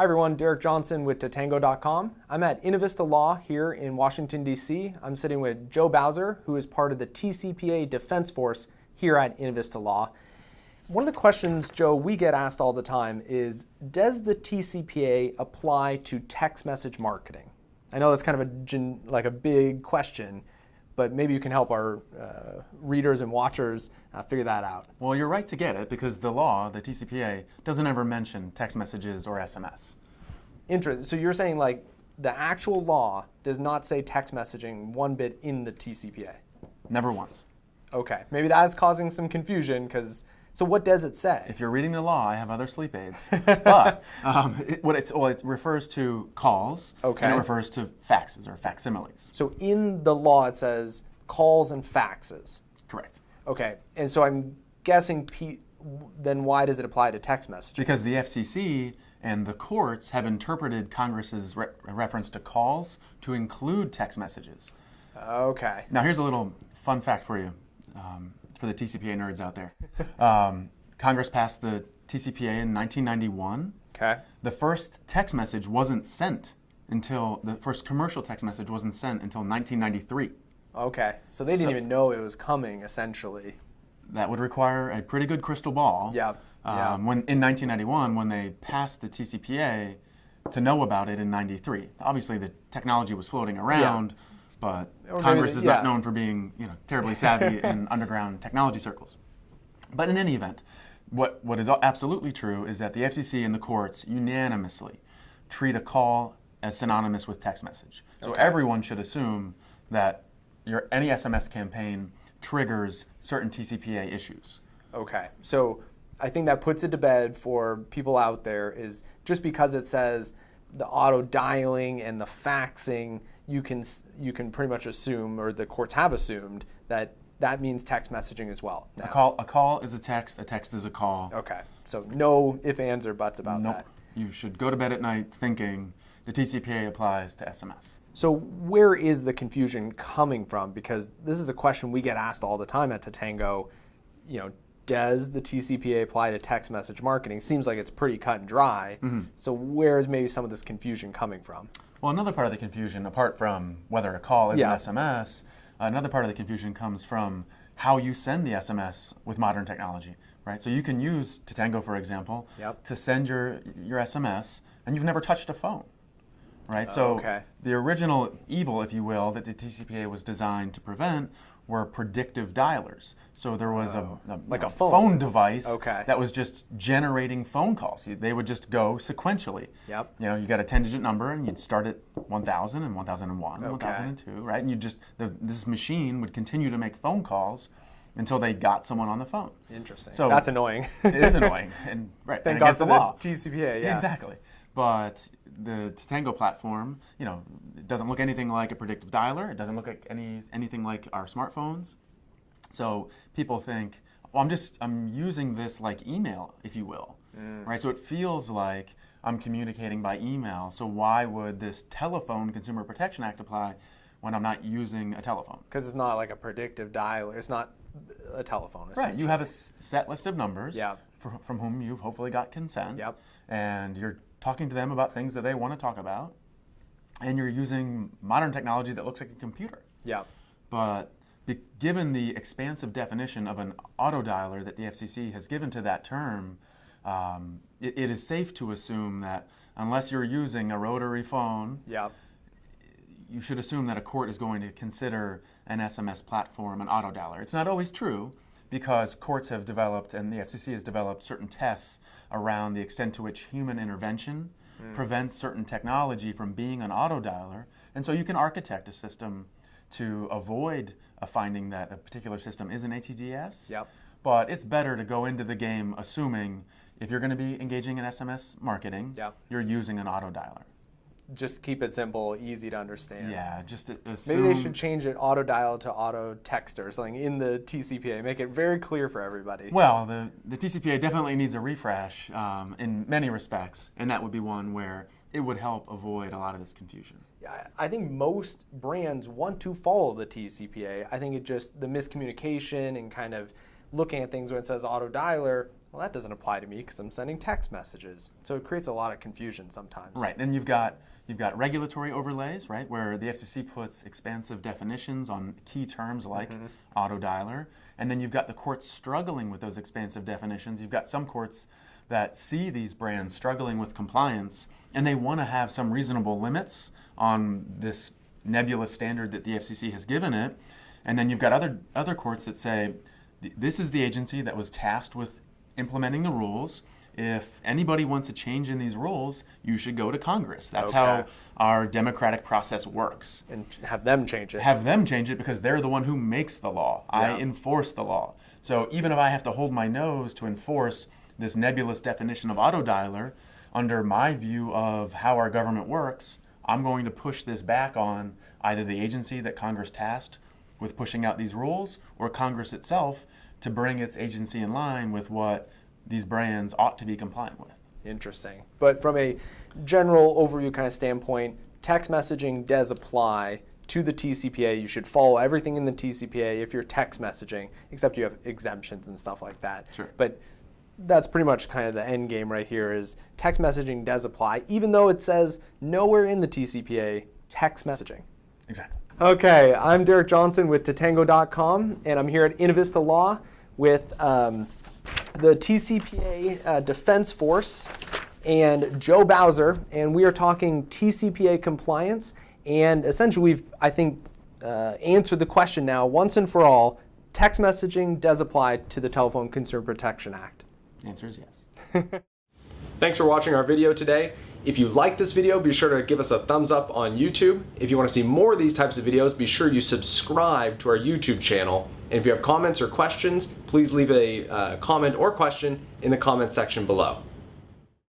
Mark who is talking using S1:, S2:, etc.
S1: everyone, Derek Johnson with Tatango.com. I'm at Innovista Law here in Washington, D.C. I'm sitting with Joe Bowser, who is part of the TCPA Defense Force here at Innovista Law. One of the questions, Joe, we get asked all the time is, does the TCPA apply to text message marketing? I know that's kind of a big question, but maybe you can help our readers and watchers figure that out.
S2: Well, you're right to get it because the law, the TCPA, doesn't ever mention text messages or SMS.
S1: Interesting. So you're saying like the actual law does not say text messaging one bit in the TCPA?
S2: Never once.
S1: Okay. Maybe that's causing some confusion because, so what does it say?
S2: If you're reading the law, I have other sleep aids. But it refers to calls,
S1: okay,
S2: and it refers to faxes or facsimiles.
S1: So in the law it says calls and faxes.
S2: Correct.
S1: Okay. And so I'm guessing, then why does it apply to text messaging?
S2: Because the FCC and the courts have interpreted Congress's reference to calls to include text messages.
S1: Okay.
S2: Now here's a little fun fact for you. For the TCPA nerds out there. Congress passed the TCPA in 1991.
S1: Okay.
S2: The first text message wasn't sent until, the first commercial text message wasn't sent until 1993.
S1: Okay. So they didn't even know it was coming, essentially.
S2: That would require a pretty good crystal ball.
S1: Yeah.
S2: When in 1991, when they passed the TCPA, to know about it in 93. Obviously the technology was floating around. Yeah. But Congress is not known for being, terribly savvy in underground technology circles. But in any event, what is absolutely true is that the FCC and the courts unanimously treat a call as synonymous with text message. So everyone should assume that any SMS campaign triggers certain TCPA issues.
S1: Okay. So I think that puts it to bed for people out there is just because it says the auto dialing and the faxing, you can pretty much assume, or the courts have assumed, that that means text messaging as well.
S2: A call is a text is a call.
S1: Okay, so no ifs, ands, or buts about
S2: nope.
S1: that.
S2: You should go to bed at night thinking the TCPA applies to SMS.
S1: So where is the confusion coming from? Because this is a question we get asked all the time at Tatango. Does the TCPA apply to text message marketing? Seems like it's pretty cut and dry. Mm-hmm. So where is maybe some of this confusion coming from?
S2: Well, another part of the confusion, apart from whether a call is an SMS, another part of the confusion comes from how you send the SMS with modern technology, right? So you can use Tatango, for example, to send your SMS, and you've never touched a phone, right? So the original evil, if you will, that the TCPA was designed to prevent were predictive dialers. So there was a phone device that was just generating phone calls. They would just go sequentially.
S1: Yep.
S2: You got a 10-digit number and you'd start at 1000 and 1001 and 1002, right? And you just this machine would continue to make phone calls until they got someone on the phone.
S1: Interesting. So that's annoying.
S2: It is annoying, and right.
S1: Thank
S2: and
S1: God
S2: against
S1: for
S2: the law.
S1: TCPA. Yeah.
S2: Exactly. But the Tatango platform, it doesn't look anything like a predictive dialer. It doesn't look like anything like our smartphones. So people think, well, I'm using this like email, if you will, right? So it feels like I'm communicating by email. So why would this Telephone Consumer Protection Act apply when I'm not using a telephone?
S1: Because it's not like a predictive dialer. It's not a telephone, essentially.
S2: Right. You have a set list of numbers
S1: Yep.
S2: from whom you've hopefully got consent.
S1: Yep.
S2: And you're talking to them about things that they want to talk about, and you're using modern technology that looks like a computer.
S1: Yeah.
S2: But given the expansive definition of an auto dialer that the FCC has given to that term, it is safe to assume that unless you're using a rotary phone, you should assume that a court is going to consider an SMS platform an auto dialer. It's not always true, because courts have developed and the FCC has developed certain tests around the extent to which human intervention prevents certain technology from being an auto dialer. And so you can architect a system to avoid a finding that a particular system is an ATDS.
S1: Yep.
S2: But it's better to go into the game assuming if you're going to be engaging in SMS marketing, you're using an auto dialer.
S1: Just keep it simple, easy to understand.
S2: Yeah, just assume.
S1: Maybe they should change it auto dial to auto text or something in the TCPA. Make it very clear for everybody.
S2: Well, the TCPA definitely needs a refresh in many respects, and that would be one where it would help avoid a lot of this confusion.
S1: I think most brands want to follow the TCPA. I think it just, the miscommunication and kind of looking at things when it says auto dialer, well, that doesn't apply to me because I'm sending text messages. So it creates a lot of confusion sometimes.
S2: Right, and you've got regulatory overlays, right, where the FCC puts expansive definitions on key terms like auto dialer, and then you've got the courts struggling with those expansive definitions. You've got some courts that see these brands struggling with compliance, and they want to have some reasonable limits on this nebulous standard that the FCC has given it. And then you've got other courts that say, this is the agency that was tasked with implementing the rules. If anybody wants a change in these rules, you should go to Congress. That's how our democratic process works.
S1: And have them change it.
S2: Have them change it because they're the one who makes the law. Yeah. I enforce the law. So even if I have to hold my nose to enforce this nebulous definition of auto dialer, under my view of how our government works, I'm going to push this back on either the agency that Congress tasked with pushing out these rules or Congress itself to bring its agency in line with what these brands ought to be compliant with.
S1: Interesting. But from a general overview kind of standpoint, text messaging does apply to the TCPA. You should follow everything in the TCPA if you're text messaging, except you have exemptions and stuff like that.
S2: Sure.
S1: But that's pretty much kind of the end game right here is text messaging does apply, even though it says nowhere in the TCPA text messaging.
S2: Exactly.
S1: Okay, I'm Derek Johnson with Tatango.com, and I'm here at Innovista Law with the TCPA Defense Force and Joe Bowser, and we are talking TCPA compliance. And essentially, we've, I think, answered the question now once and for all. Text messaging does apply to the Telephone Consumer Protection Act.
S2: The answer is yes.
S1: Thanks for watching our video today. If you like this video, be sure to give us a thumbs up on YouTube. If you want to see more of these types of videos, be sure you subscribe to our YouTube channel. And if you have comments or questions, please leave a comment or question in the comment section below.